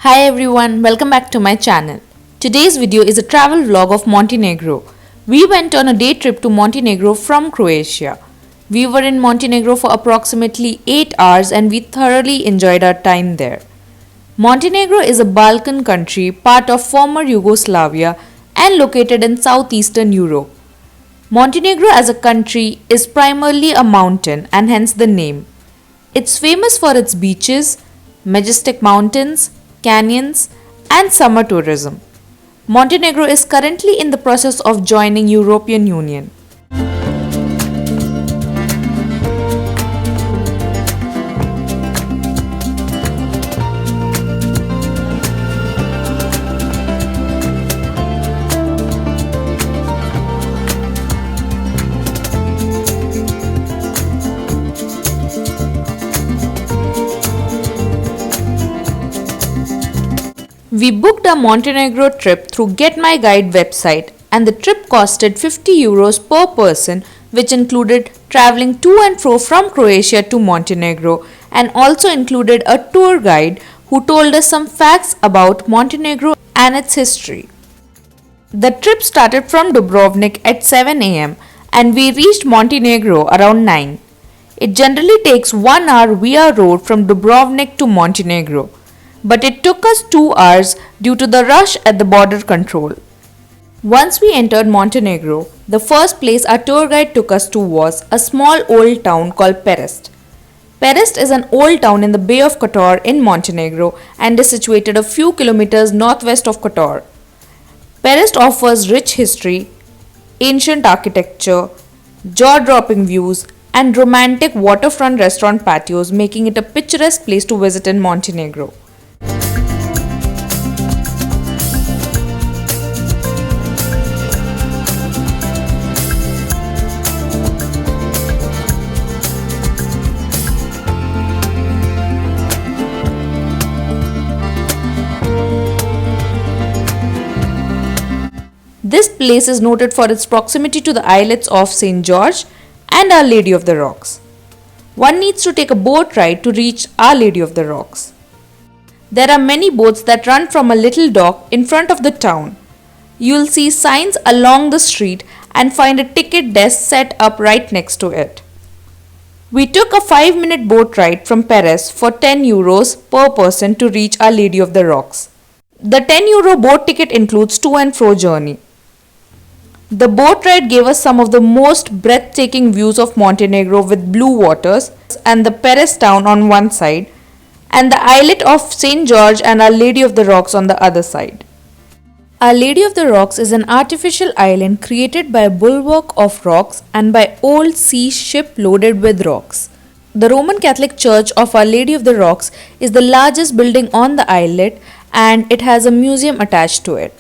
Hi everyone, welcome back to my channel. Today's video is a travel vlog of Montenegro. We went on a day trip to Montenegro from Croatia. We were in Montenegro for approximately 8 hours and we thoroughly enjoyed our time there. Montenegro is a Balkan country, part of former Yugoslavia and located in southeastern Europe. Montenegro as a country is primarily a mountain and hence the name. It's famous for its beaches, majestic mountains, canyons, and summer tourism. Montenegro is currently in the process of joining European Union. We booked a Montenegro trip through Get My Guide website and the trip costed 50 euros per person, which included traveling to and fro from Croatia to Montenegro and also included a tour guide who told us some facts about Montenegro and its history. The trip started from Dubrovnik at 7 am and we reached Montenegro around 9. It generally takes 1 hour via road from Dubrovnik to Montenegro, but it took us 2 hours due to the rush at the border control. Once we entered Montenegro, the first place our tour guide took us to was a small old town called Perast. Perast is an old town in the Bay of Kotor in Montenegro and is situated a few kilometers northwest of Kotor. Perast offers rich history, ancient architecture, jaw-dropping views, and romantic waterfront restaurant patios, making it a picturesque place to visit in Montenegro. This place is noted for its proximity to the islets of St. George and Our Lady of the Rocks. One needs to take a boat ride to reach Our Lady of the Rocks. There are many boats that run from a little dock in front of the town. You'll see signs along the street and find a ticket desk set up right next to it. We took a 5-minute boat ride from Perast for 10 euros per person to reach Our Lady of the Rocks. The 10 euro boat ticket includes to and fro journey. The boat ride gave us some of the most breathtaking views of Montenegro with blue waters and the Perast town on one side and the islet of St. George and Our Lady of the Rocks on the other side. Our Lady of the Rocks is an artificial island created by a bulwark of rocks and by old sea ship loaded with rocks. The Roman Catholic Church of Our Lady of the Rocks is the largest building on the islet and it has a museum attached to it.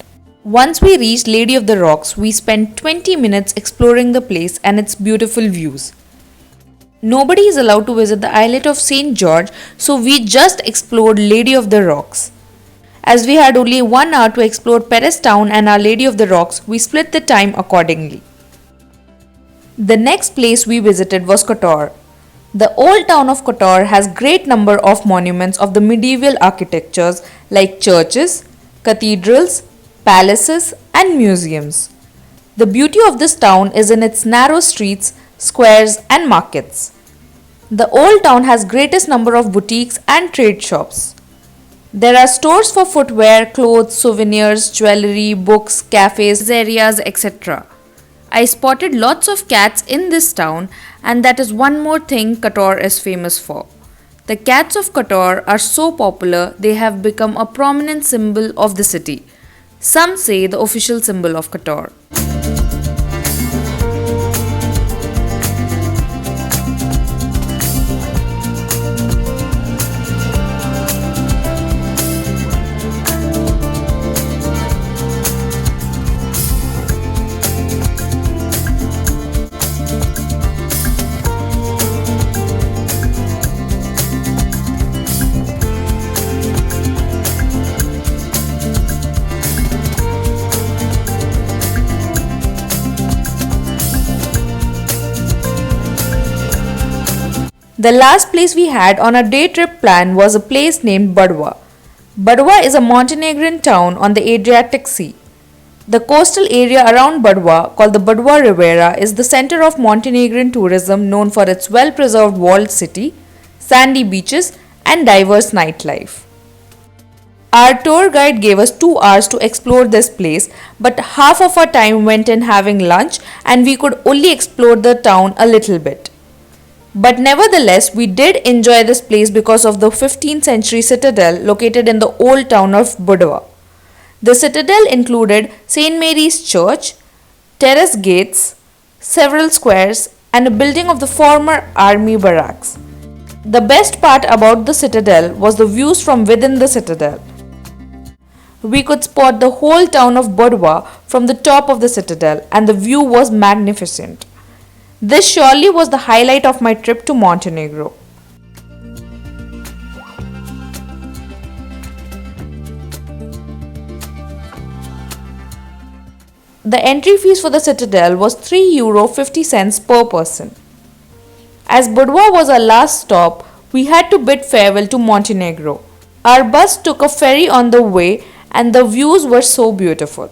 Once we reached Lady of the Rocks, we spent 20 minutes exploring the place and its beautiful views. Nobody is allowed to visit the islet of St. George, so we just explored Lady of the Rocks. As we had only 1 hour to explore Perast town and Our Lady of the Rocks, we split the time accordingly. The next place we visited was Kotor. The old town of Kotor has great number of monuments of the medieval architectures like churches, cathedrals, palaces and museums. The beauty of this town is in its narrow streets, squares and markets. The old town has greatest number of boutiques and trade shops. There are stores for footwear, clothes, souvenirs, jewelry, books, cafes, areas, etc. I spotted lots of cats in this town and that is one more thing Kotor is famous for. The cats of Kotor are so popular they have become a prominent symbol of the city. Some say the official symbol of Kotor. The last place we had on our day trip plan was a place named Budva. Budva is a Montenegrin town on the Adriatic Sea. The coastal area around Budva, called the Budva Riviera, is the center of Montenegrin tourism, known for its well-preserved walled city, sandy beaches, and diverse nightlife. Our tour guide gave us 2 hours to explore this place, but half of our time went in having lunch and we could only explore the town a little bit. But nevertheless, we did enjoy this place because of the 15th century citadel located in the old town of Budva. The citadel included St. Mary's Church, terrace gates, several squares, and a building of the former army barracks. The best part about the citadel was the views from within the citadel. We could spot the whole town of Budva from the top of the citadel, and the view was magnificent. This surely was the highlight of my trip to Montenegro. The entry fees for the citadel was €3.50 per person. As Budva was our last stop, we had to bid farewell to Montenegro. Our bus took a ferry on the way and the views were so beautiful.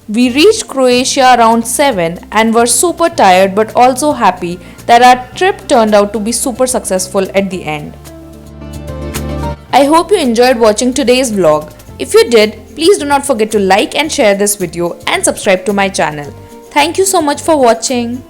We reached Croatia around 7 and were super tired but also happy that our trip turned out to be super successful at the end. I hope you enjoyed watching today's vlog. If you did, please do not forget to like and share this video and subscribe to my channel. Thank you so much for watching.